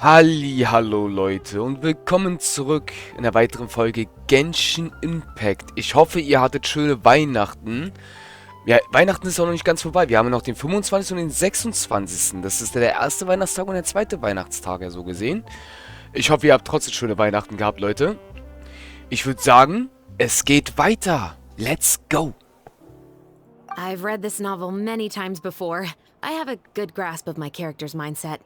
Hallo Leute und willkommen zurück in der weiteren Folge Genshin Impact. Ich hoffe, ihr hattet schöne Weihnachten. Ja, Weihnachten ist auch noch nicht ganz vorbei. Wir haben noch den 25. und den 26. Das ist der erste Weihnachtstag und der zweite Weihnachtstag, ja so gesehen. Ich hoffe, ihr habt trotzdem schöne Weihnachten gehabt, Leute. Ich würde sagen, es geht weiter. Let's go. I've read this novel many times before. I have a good grasp of my character's mindset.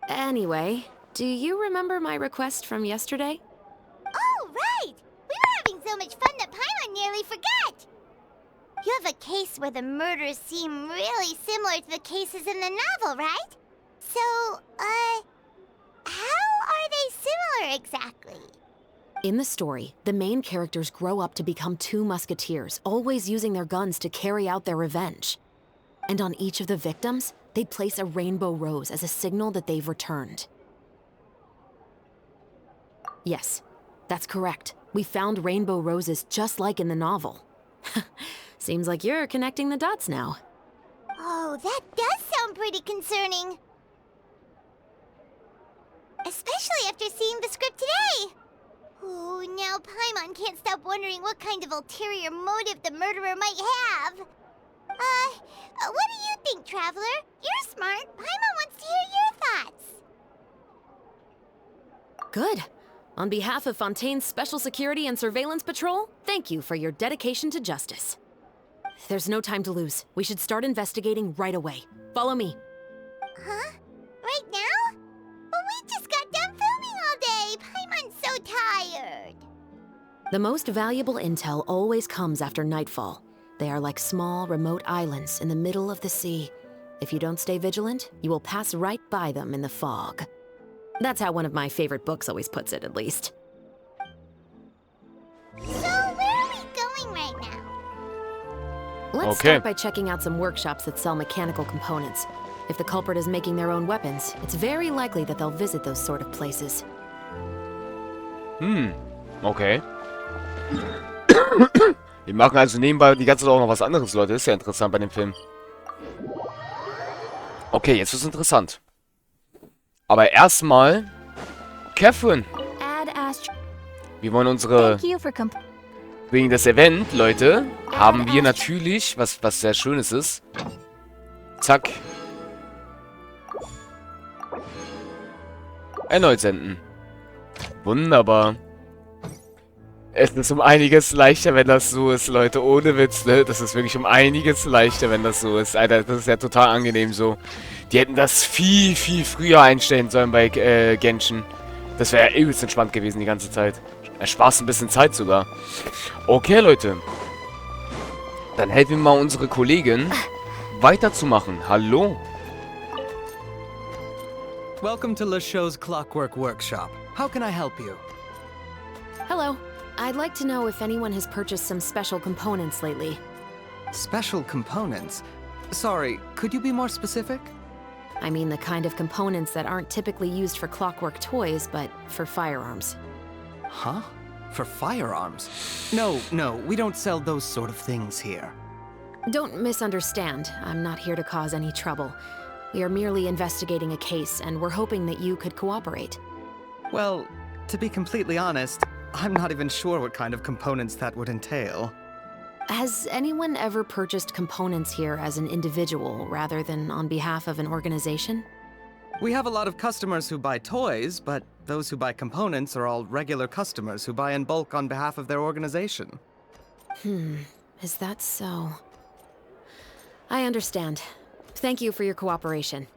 Anyway, do you remember my request from yesterday? Oh, right! We were having so much fun that Paimon nearly forgot! You have a case where the murders seem really similar to the cases in the novel, right? So, how are they similar exactly? In the story, the main characters grow up to become two musketeers, always using their guns to carry out their revenge. And on each of the victims, they'd place a rainbow rose as a signal that they've returned. Yes, that's correct. We found rainbow roses just like in the novel. Seems like you're connecting the dots now. Oh, that does sound pretty concerning. Especially after seeing the script today. Ooh, now Paimon can't stop wondering what kind of ulterior motive the murderer might have. What do you think, Traveler? You're smart. Paimon wants to hear your thoughts. Good. On behalf of Fontaine's Special Security and Surveillance Patrol, thank you for your dedication to justice. There's no time to lose. We should start investigating right away. Follow me. Huh? Right now? But we just got done filming all day. Paimon's so tired. The most valuable intel always comes after nightfall. They are like small, remote islands in the middle of the sea. If you don't stay vigilant, you will pass right by them in the fog. That's how one of my favorite books always puts it, at least. So, where are we going right now? Let's start by checking out some workshops that sell mechanical components. If the culprit is making their own weapons, it's very likely that they'll visit those sort of places. Okay. Wir machen also nebenbei die ganze Zeit auch noch was anderes, Leute. Ist ja interessant bei dem Film. Okay, jetzt wird's interessant. Aber erstmal Catherine. Wir wollen unsere... Wegen des Event, Leute, haben wir natürlich, was sehr Schönes ist. Zack. Erneut senden. Wunderbar. Es ist um einiges leichter, wenn das so ist, Leute. Ohne Witz, ne? Das ist wirklich um einiges leichter, wenn das so ist. Alter, das ist ja total angenehm so. Die hätten das viel früher einstellen sollen bei Genshin. Das wäre ja übelst entspannt gewesen die ganze Zeit. Ersparst ein bisschen Zeit sogar. Okay, Leute. Dann helfen wir mal unsere Kollegin weiterzumachen. Hallo. Welcome to Masho's Clockwork Workshop. How can I help you? Hello. I'd like to know if anyone has purchased some special components lately. Special components? Sorry, could you be more specific? I mean the kind of components that aren't typically used for clockwork toys, but for firearms. Huh? For firearms? No, we don't sell those sort of things here. Don't misunderstand. I'm not here to cause any trouble. We are merely investigating a case, and we're hoping that you could cooperate. Well, to be completely honest, I'm not even sure what kind of components that would entail. Has anyone ever purchased components here as an individual rather than on behalf of an organization? We have a lot of customers who buy toys, but those who buy components are all regular customers who buy in bulk on behalf of their organization. Is that so? I understand. Thank you for your cooperation.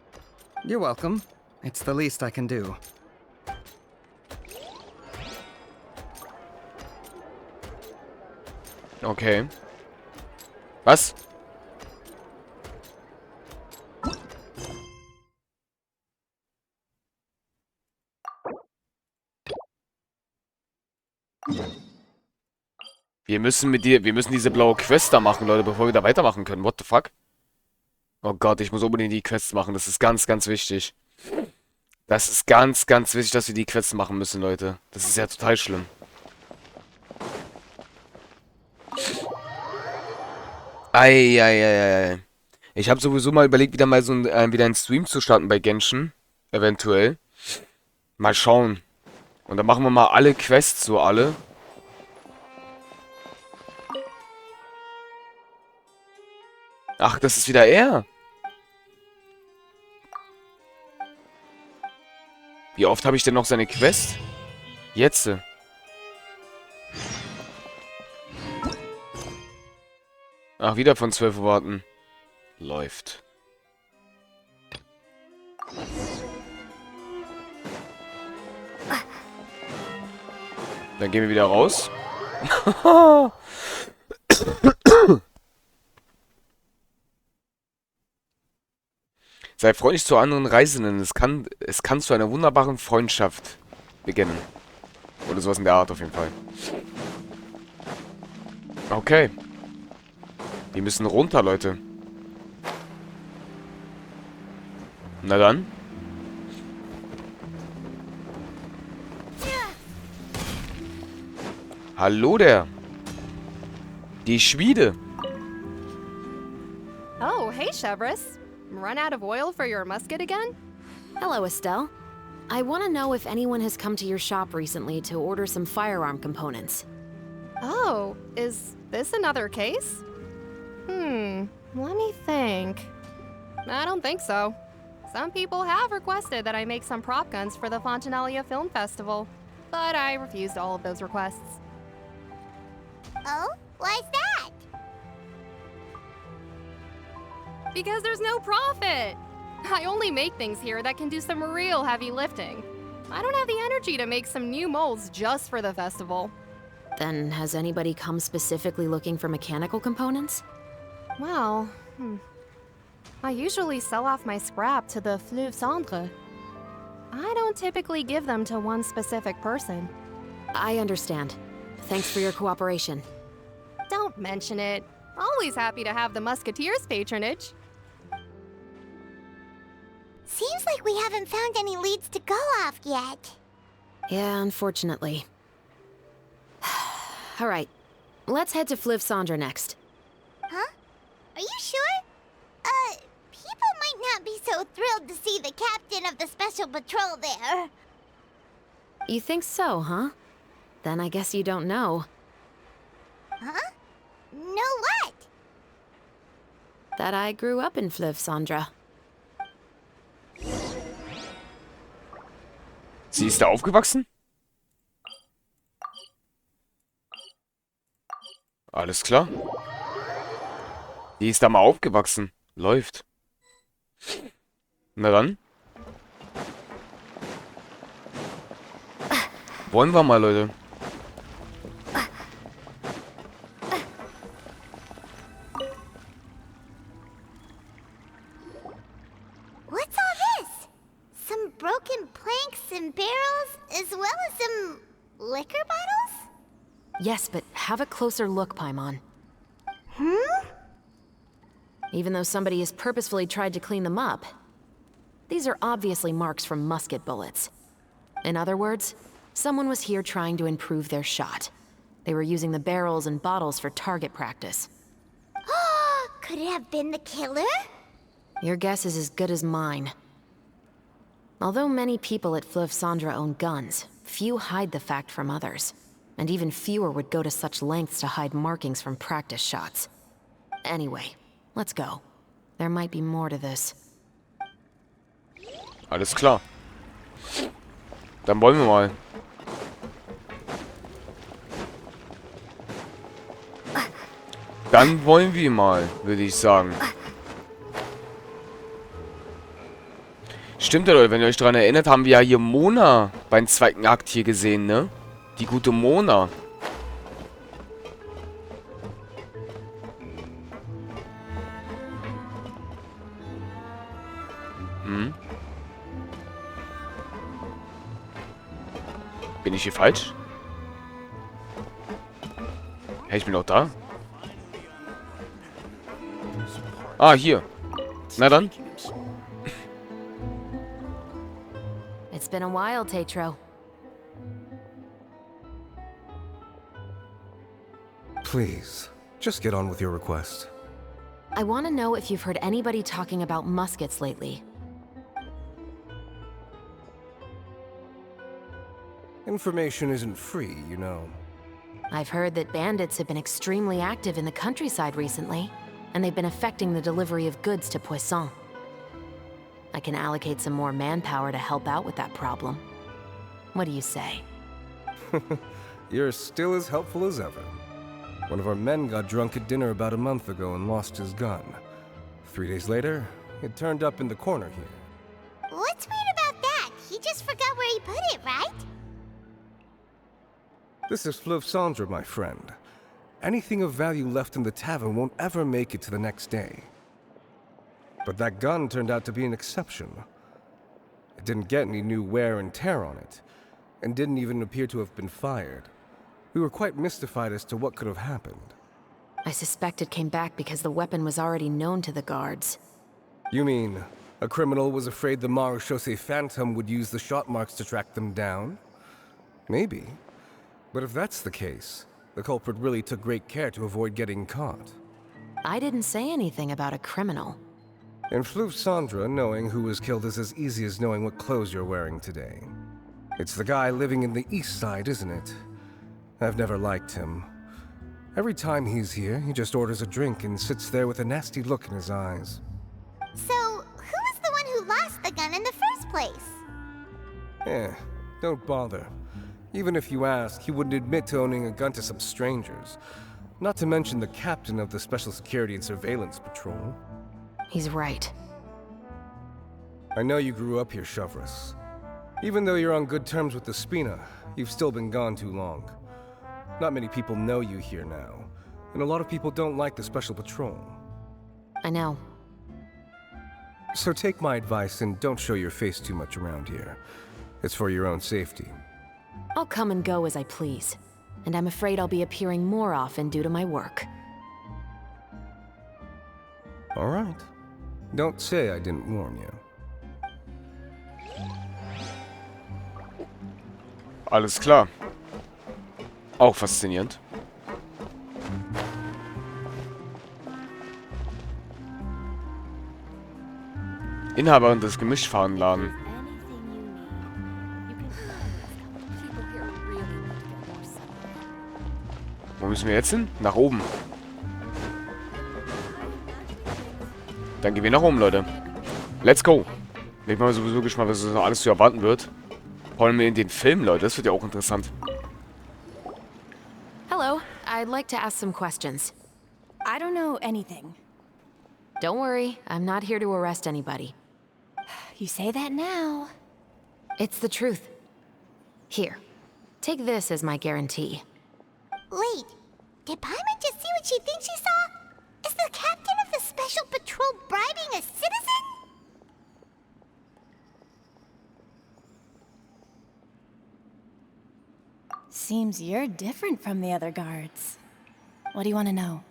You're welcome. It's the least I can do. Okay. Was? Wir müssen diese blaue Quest da machen, Leute, bevor wir da weitermachen können. What the fuck? Oh Gott, ich muss unbedingt die Quests machen. Das ist ganz wichtig. Das ist ganz wichtig, dass wir die Quests machen müssen, Leute. Das ist ja total schlimm. Eieieiei. Ich habe sowieso mal überlegt, wieder einen Stream zu starten bei Genshin. Eventuell. Mal schauen. Und dann machen wir mal alle Quests, so alle. Ach, das ist wieder er. Wie oft habe ich denn noch seine Quest? Jetzt. Ach, wieder von 12 Uhr warten. Läuft. Dann gehen wir wieder raus. Sei freundlich zu anderen Reisenden. Es kann zu einer wunderbaren Freundschaft beginnen. Oder sowas in der Art auf jeden Fall. Okay. Die müssen runter, Leute. Na dann. Hallo der. Die Schmiede. Oh, hey, Chevres. Run out of oil for your musket again? Hello, Estelle. I want to know if anyone has come to your shop recently to order some firearm components. Oh, is this another case? Let me think. I don't think so. Some people have requested that I make some prop guns for the Fontanalia Film Festival, but I refused all of those requests. Oh? Why's that? Because there's no profit! I only make things here that can do some real heavy lifting. I don't have the energy to make some new molds just for the festival. Then, has anybody come specifically looking for mechanical components? Well, I usually sell off my scrap to the fleuve cendre. I don't typically give them to one specific person. I understand. Thanks for your cooperation. Don't mention it. Always happy to have the Musketeers' patronage. Seems like we haven't found any leads to go off yet. Yeah, unfortunately. Alright, let's head to Fleuve Cendre next. Huh? Are you sure? People might not be so thrilled to see the captain of the special patrol there. You think so, huh? Then I guess you don't know. Huh? Know what? That I grew up in Fleuve Cendre. Sie ist da aufgewachsen? Alles klar. Die ist da mal aufgewachsen. Läuft. Na dann. Wollen wir mal, Leute. What's all this? Some broken planks and barrels, as well as some liquor bottles? Yes, but have a closer look, Paimon. Even though somebody has purposefully tried to clean them up, these are obviously marks from musket bullets. In other words, someone was here trying to improve their shot. They were using the barrels and bottles for target practice. Could it have been the killer? Your guess is as good as mine. Although many people at Fleuve Cendre own guns, few hide the fact from others. And even fewer would go to such lengths to hide markings from practice shots. Anyway, let's go. There might be more to this. Alles klar. Dann wollen wir mal. Dann wollen wir mal, würde ich sagen. Stimmt ja, Leute, wenn ihr euch daran erinnert, haben wir ja hier Mona beim zweiten Akt hier gesehen, ne? Die gute Mona. Bin ich hier falsch? Hey, ich bin auch da. Ah, hier. Na dann. It's been a while, Tetro. Please, just get on with your request. I want to know if you've heard anybody talking about muskets lately. Information isn't free, you know. I've heard that bandits have been extremely active in the countryside recently, and they've been affecting the delivery of goods to Poisson. I can allocate some more manpower to help out with that problem. What do you say? You're still as helpful as ever. One of our men got drunk at dinner about a month ago and lost his gun. 3 days later, it turned up in the corner here. What's weird about that? He just forgot where he put it, right? This is Fleuve Cendre, my friend. Anything of value left in the tavern won't ever make it to the next day. But that gun turned out to be an exception. It didn't get any new wear and tear on it, and didn't even appear to have been fired. We were quite mystified as to what could have happened. I suspect it came back because the weapon was already known to the guards. You mean, a criminal was afraid the Marechaussee Phantom would use the shot marks to track them down? Maybe. But if that's the case, the culprit really took great care to avoid getting caught. I didn't say anything about a criminal. In Fleuve Cendre, knowing who was killed is as easy as knowing what clothes you're wearing today. It's the guy living in the east side, isn't it? I've never liked him. Every time he's here, he just orders a drink and sits there with a nasty look in his eyes. So, who was the one who lost the gun in the first place? Don't bother. Even if you ask, he wouldn't admit to owning a gun to some strangers. Not to mention the captain of the Special Security and Surveillance Patrol. He's right. I know you grew up here, Chevreuse. Even though you're on good terms with the Spina, you've still been gone too long. Not many people know you here now, and a lot of people don't like the Special Patrol. I know. So take my advice and don't show your face too much around here. It's for your own safety. I'll come and go as I please, and I'm afraid I'll be appearing more often due to my work. All right. Don't say I didn't warn you. Alles klar. Auch faszinierend. Inhaberin des Gemischtwarenladen. Wo müssen wir jetzt hin? Nach oben. Dann gehen wir nach oben, Leute. Let's go. Ich bin mal sowieso gespannt, was noch alles zu erwarten wird. Vor allem in den Film, Leute. Das wird ja auch interessant. Hello, I'd like to ask some questions. I don't know anything. Don't worry, I'm not here to arrest anybody. You say that now. It's the truth. Here, take this as my guarantee. Wait, did Paimon just see what she thinks she saw? Is the captain of the Special Patrol bribing a citizen? Seems you're different from the other guards. What do you want to know?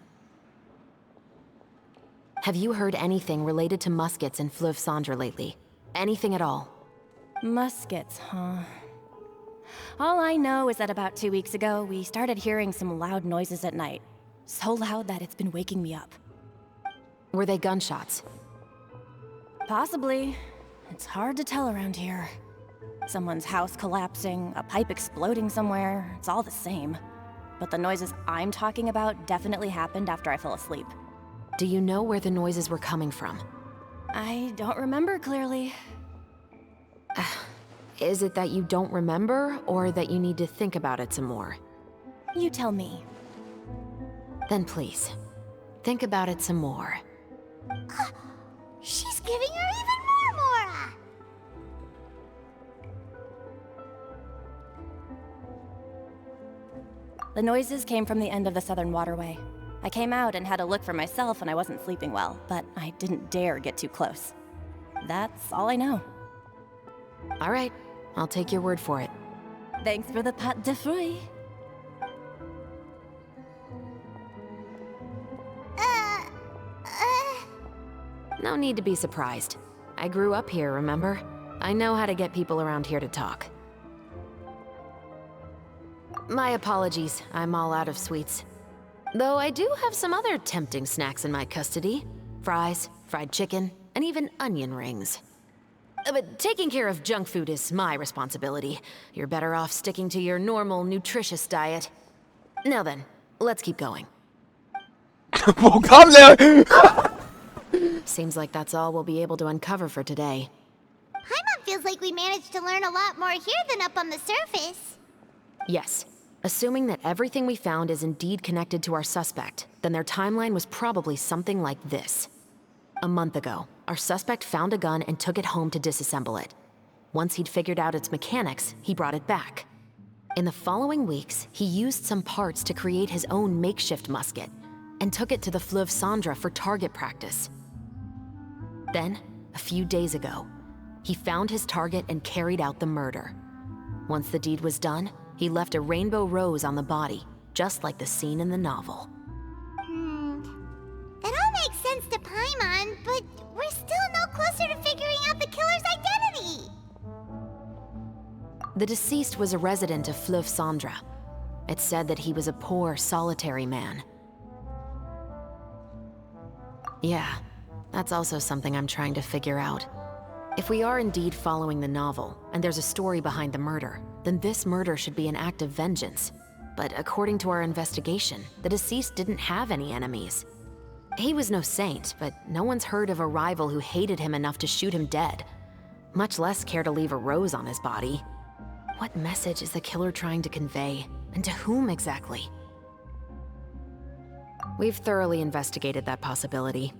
Have you heard anything related to muskets in Fleuve Cendre lately? Anything at all? Muskets, huh? All I know is that about 2 weeks ago, we started hearing some loud noises at night. So loud that it's been waking me up. Were they gunshots? Possibly. It's hard to tell around here. Someone's house collapsing, a pipe exploding somewhere, it's all the same. But the noises I'm talking about definitely happened after I fell asleep. Do you know where the noises were coming from? I don't remember clearly. Is it that you don't remember, or that you need to think about it some more? You tell me. Then please, think about it some more. She's giving her even more Mora! The noises came from the end of the Southern Waterway. I came out and had a look for myself and I wasn't sleeping well, but I didn't dare get too close. That's all I know. All right, I'll take your word for it. Thanks for the pâte de fruits. No need to be surprised. I grew up here, remember? I know how to get people around here to talk. My apologies, I'm all out of sweets. Though I do have some other tempting snacks in my custody. Fries, fried chicken, and even onion rings. but taking care of junk food is my responsibility. You're better off sticking to your normal, nutritious diet. Now then, let's keep going. Wo kam der? Seems like that's all we'll be able to uncover for today. Paimon feels like we managed to learn a lot more here than up on the surface. Yes. Assuming that everything we found is indeed connected to our suspect, then their timeline was probably something like this. A month ago, our suspect found a gun and took it home to disassemble it. Once he'd figured out its mechanics, he brought it back. In the following weeks, he used some parts to create his own makeshift musket, and took it to the Fleuve Cendra for target practice. Then, a few days ago, he found his target and carried out the murder. Once the deed was done, he left a rainbow rose on the body, just like the scene in the novel. That all makes sense to Paimon, but we're still no closer to figuring out the killer's identity. The deceased was a resident of Fleuve Cendra. It's said that he was a poor, solitary man. Yeah, that's also something I'm trying to figure out. If we are indeed following the novel, and there's a story behind the murder, then this murder should be an act of vengeance. But according to our investigation, the deceased didn't have any enemies. He was no saint, but no one's heard of a rival who hated him enough to shoot him dead, much less care to leave a rose on his body. What message is the killer trying to convey, and to whom exactly? We've thoroughly investigated that possibility.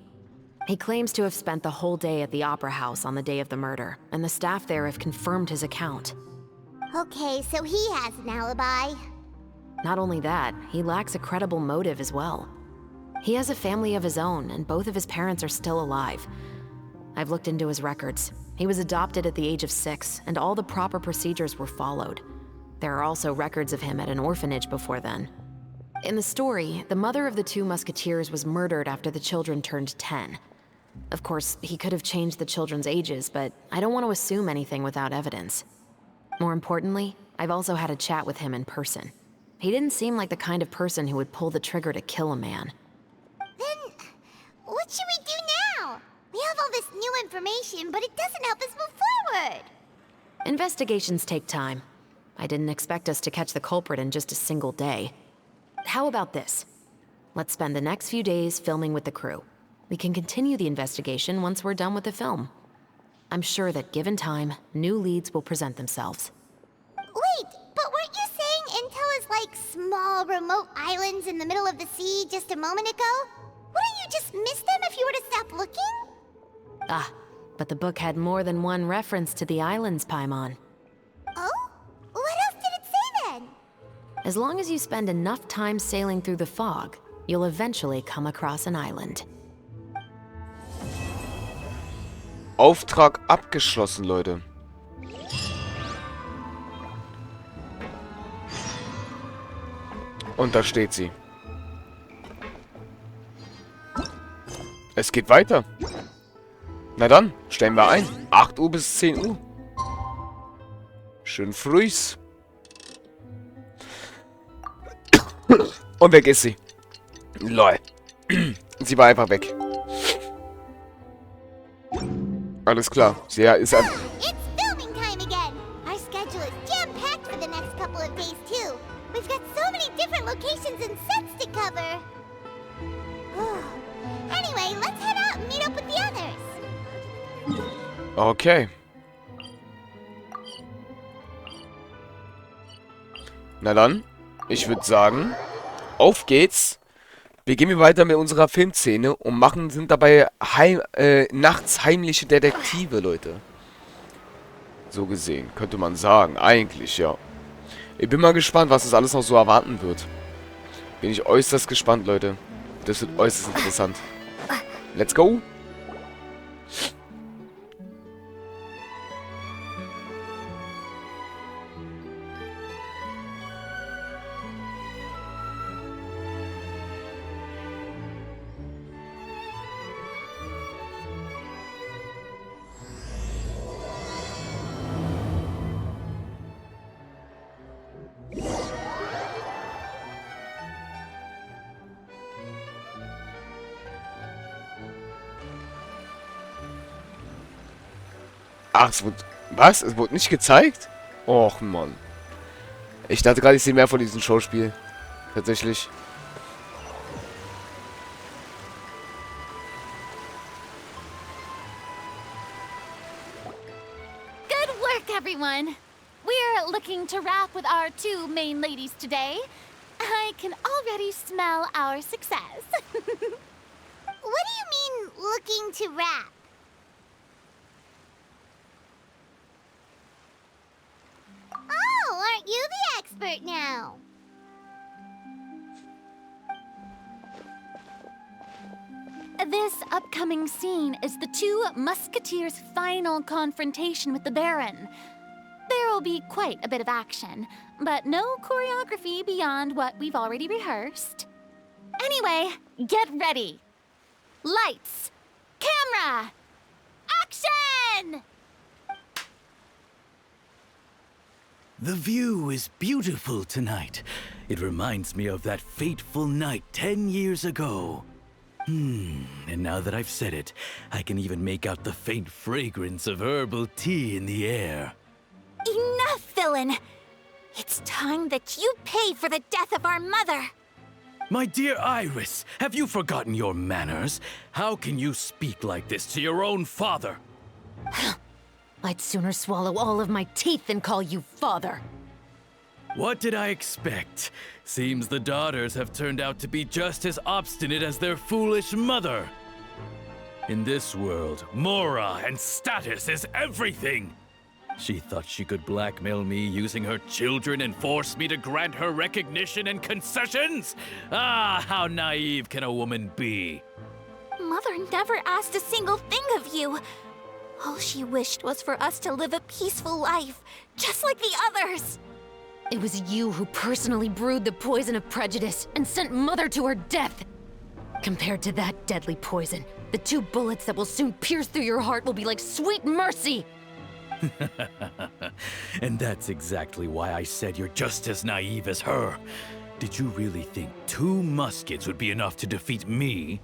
He claims to have spent the whole day at the Opera House on the day of the murder, and the staff there have confirmed his account. Okay, so he has an alibi. Not only that, he lacks a credible motive as well. He has a family of his own, and both of his parents are still alive. I've looked into his records. He was adopted at the age of 6, and all the proper procedures were followed. There are also records of him at an orphanage before then. In the story, the mother of the 2 Musketeers was murdered after the children turned 10. Of course, he could have changed the children's ages, but I don't want to assume anything without evidence. More importantly, I've also had a chat with him in person. He didn't seem like the kind of person who would pull the trigger to kill a man. Then, what should we do now? We have all this new information, but it doesn't help us move forward. Investigations take time. I didn't expect us to catch the culprit in just a single day. How about this? Let's spend the next few days filming with the crew. We can continue the investigation once we're done with the film. I'm sure that given time, new leads will present themselves. Wait, but weren't you saying intel is like small, remote islands in the middle of the sea just a moment ago? Wouldn't you just miss them if you were to stop looking? Ah, but the book had more than one reference to the islands, Paimon. Oh? What else did it say then? As long as you spend enough time sailing through the fog, you'll eventually come across an island. Auftrag abgeschlossen, Leute. Und da steht sie. Es geht weiter. Na dann, stellen wir ein. 8 Uhr bis 10 Uhr. Schön frühs. Und weg ist sie. Lol. Sie war einfach weg. Alles klar. Sie ist ein... It's filming time again! Our schedule is jam-packed for the next couple of days, too. We've got so many different locations and sets to cover. Anyway, let's head out and meet up with the others. Okay. Na dann, ich würde sagen, auf geht's. Wir gehen weiter mit unserer Filmszene und sind dabei nachts heimliche Detektive, Leute. So gesehen, könnte man sagen. Eigentlich, ja. Ich bin mal gespannt, was das alles noch so erwarten wird. Bin ich äußerst gespannt, Leute. Das wird äußerst interessant. Let's go! Ach, es wurde... Was? Es wurde nicht gezeigt? Och, Mann. Ich dachte gerade, ich sehe mehr von diesem Showspiel. Tatsächlich. Good work, everyone. We're looking to wrap with our two main ladies today. I can already smell our success. What do you mean, looking to wrap? Oh, aren't you the expert now? This upcoming scene is the two Musketeers' final confrontation with the Baron. There will be quite a bit of action, but no choreography beyond what we've already rehearsed. Anyway, get ready. Lights, camera, action! The view is beautiful tonight. It reminds me of that fateful night 10 years ago. And now that I've said it, I can even make out the faint fragrance of herbal tea in the air. Enough, villain! It's time that you pay for the death of our mother! My dear Iris, have you forgotten your manners? How can you speak like this to your own father? I'd sooner swallow all of my teeth than call you father. What did I expect? Seems the daughters have turned out to be just as obstinate as their foolish mother. In this world, Mora and status is everything. She thought she could blackmail me using her children and force me to grant her recognition and concessions? Ah, how naive can a woman be? Mother never asked a single thing of you. All she wished was for us to live a peaceful life, just like the others. It was you who personally brewed the poison of prejudice and sent Mother to her death. Compared to that deadly poison, the 2 bullets that will soon pierce through your heart will be like sweet mercy. And that's exactly why I said you're just as naive as her. Did you really think 2 muskets would be enough to defeat me?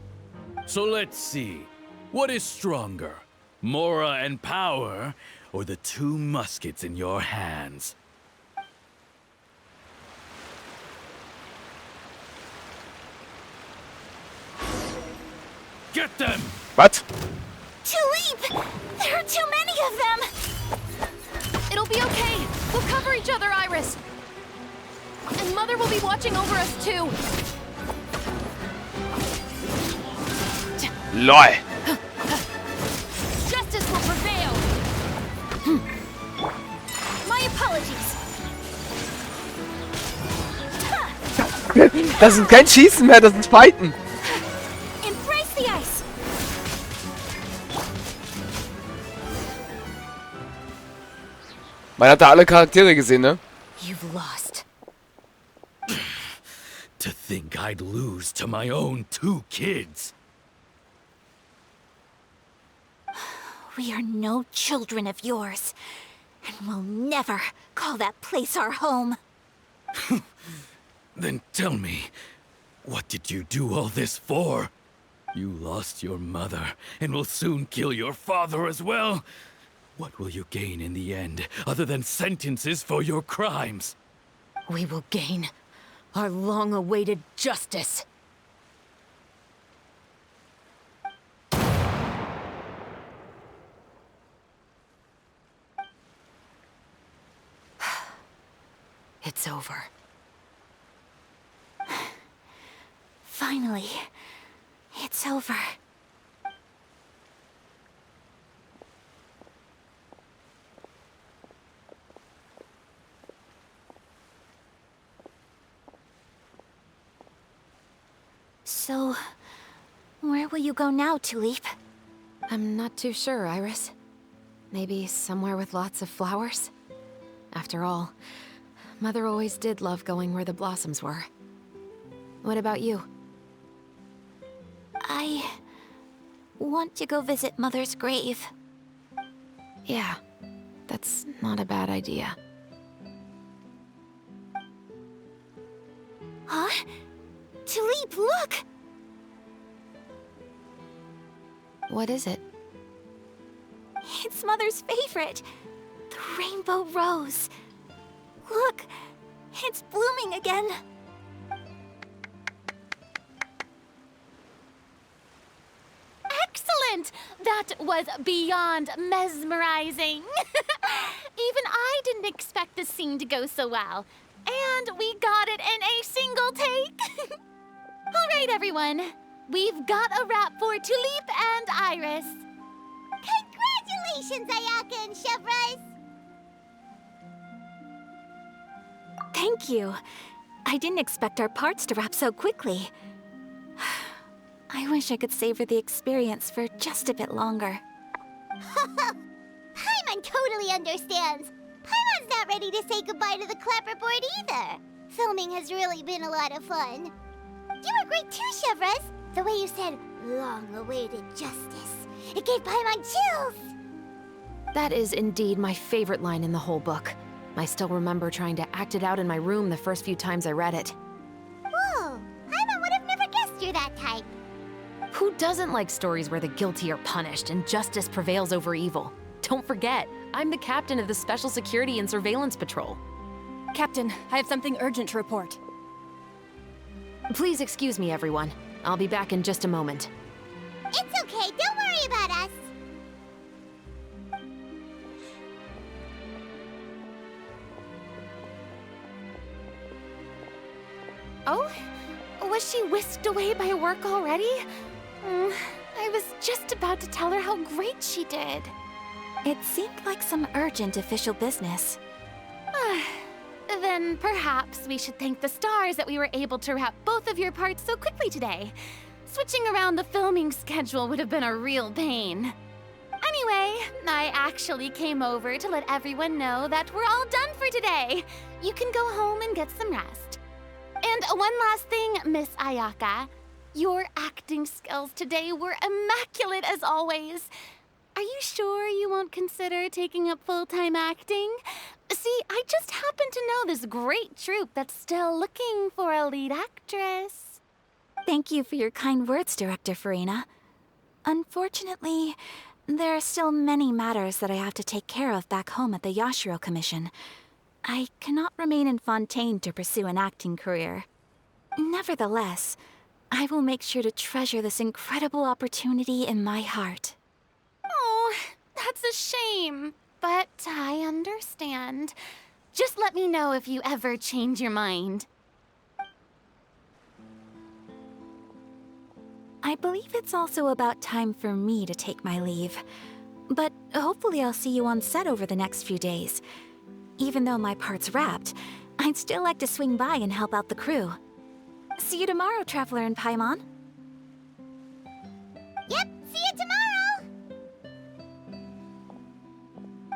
So let's see. What is stronger? Mora and power, or the 2 muskets in your hands? Get them! Was? Tulip! There are too many of them! It'll be okay. We'll cover each other, Iris. And Mother will be watching over us, too. LOL. Justice will prevail. My apologies. Das ist kein Schießen mehr, das ist Fighten. Embrace the ice. Man hat da alle Charaktere gesehen, ne? You've lost. To think I'd lose to my own 2 kids. We are no children of yours, and we'll never call that place our home. Then tell me, what did you do all this for? You lost your mother, and will soon kill your father as well. What will you gain in the end, other than sentences for your crimes? We will gain our long-awaited justice. It's over. Finally, it's over. So, where will you go now, Tulip? I'm not too sure, Iris. Maybe somewhere with lots of flowers? After all, Mother always did love going where the blossoms were. What about you? I want to go visit Mother's grave. Yeah, that's not a bad idea. Huh? Tulip, look! What is it? It's Mother's favorite. The rainbow rose. Look, it's blooming again. Excellent! That was beyond mesmerizing. Even I didn't expect the scene to go so well. And we got it in a single take. All right, everyone. We've got a wrap for Tulip and Iris. Congratulations, Ayaka and Chevres! Thank you. I didn't expect our parts to wrap so quickly. I wish I could savor the experience for just a bit longer. Paimon totally understands. Paimon's not ready to say goodbye to the clapperboard either. Filming has really been a lot of fun. You were great too, Chevres. The way you said, long-awaited justice. It gave Paimon chills. That is indeed my favorite line in the whole book. I still remember trying to act it out in my room the first few times I read it. Whoa, Paimon would have never guessed you're that type. Who doesn't like stories where the guilty are punished and justice prevails over evil? Don't forget, I'm the captain of the Special Security and Surveillance Patrol. Captain, I have something urgent to report. Please excuse me, everyone. I'll be back in just a moment. It's okay, don't worry about us. Oh? Was she whisked away by work already? I was just about to tell her how great she did. It seemed like some urgent official business. Then perhaps we should thank the stars that we were able to wrap both of your parts so quickly today. Switching around the filming schedule would have been a real pain. Anyway, I actually came over to let everyone know that we're all done for today. You can go home and get some rest. And one last thing, Miss Ayaka. Your acting skills today were immaculate as always. Are you sure you won't consider taking up full-time acting? See, I just happen to know this great troupe that's still looking for a lead actress. Thank you for your kind words, Director Farina. Unfortunately, there are still many matters that I have to take care of back home at the Yashiro Commission. I cannot remain in Fontaine to pursue an acting career. Nevertheless, I will make sure to treasure this incredible opportunity in my heart. Oh, that's a shame. But I understand. Just let me know if you ever change your mind. I believe it's also about time for me to take my leave. But hopefully I'll see you on set over the next few days. Even though my part's wrapped, I'd still like to swing by and help out the crew. See you tomorrow, Traveler and Paimon. Yep, see you tomorrow!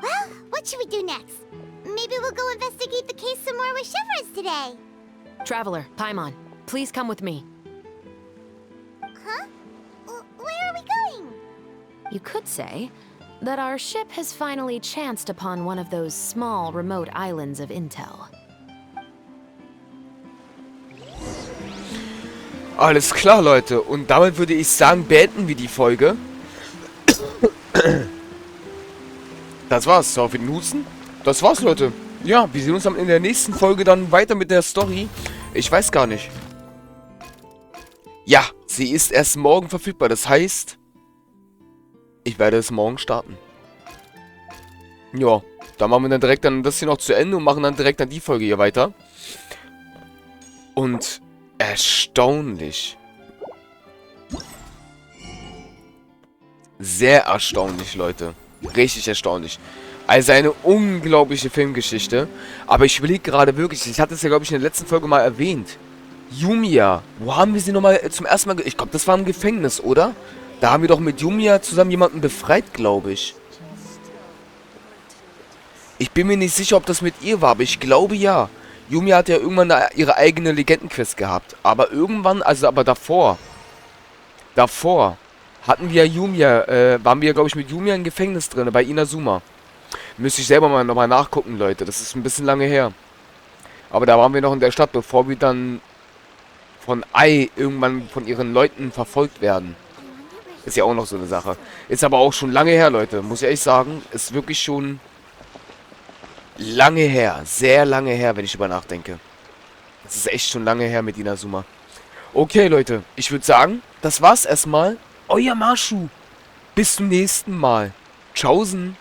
Well, what should we do next? Maybe we'll go investigate the case some more with Chevres today. Traveler, Paimon, please come with me. Huh? Where are we going? You could say that our ship has finally chanced upon one of those small, remote islands of intel. Alles klar, Leute. Und damit würde ich sagen, beenden wir die Folge. Das war's. So, auf den Husten. Das war's, Leute. Ja, wir sehen uns dann in der nächsten Folge dann weiter mit der Story. Ich weiß gar nicht. Ja, sie ist erst morgen verfügbar. Das heißt, ich werde es morgen starten. Ja, da machen wir dann direkt dann das hier noch zu Ende und machen dann direkt dann die Folge hier weiter. Und erstaunlich. Sehr erstaunlich, Leute. Richtig erstaunlich. Also eine unglaubliche Filmgeschichte. Aber ich überlege gerade wirklich, ich hatte es ja, glaube ich, in der letzten Folge mal erwähnt. Yumiya. Wo haben wir sie nochmal zum ersten Mal... Ich glaube, das war im Gefängnis, oder? Da haben wir doch mit Yumiya zusammen jemanden befreit, glaube ich. Ich bin mir nicht sicher, ob das mit ihr war, aber ich glaube ja. Yumiya hat ja irgendwann ihre eigene Legendenquest gehabt. Aber irgendwann, also aber davor hatten wir Yumiya, waren wir, glaube ich, mit Yumiya im Gefängnis drin, bei Inazuma. Müsste ich selber mal nochmal nachgucken, Leute. Das ist ein bisschen lange her. Aber da waren wir noch in der Stadt, bevor wir dann von Ai irgendwann von ihren Leuten verfolgt werden. Ist ja auch noch so eine Sache. Ist aber auch schon lange her, Leute. Muss ich ehrlich sagen. Ist wirklich schon lange her. Sehr lange her, wenn ich drüber nachdenke. Das ist echt schon lange her mit Inazuma. Okay, Leute. Ich würde sagen, das war's erstmal. Euer Masho. Bis zum nächsten Mal. Tschaußen.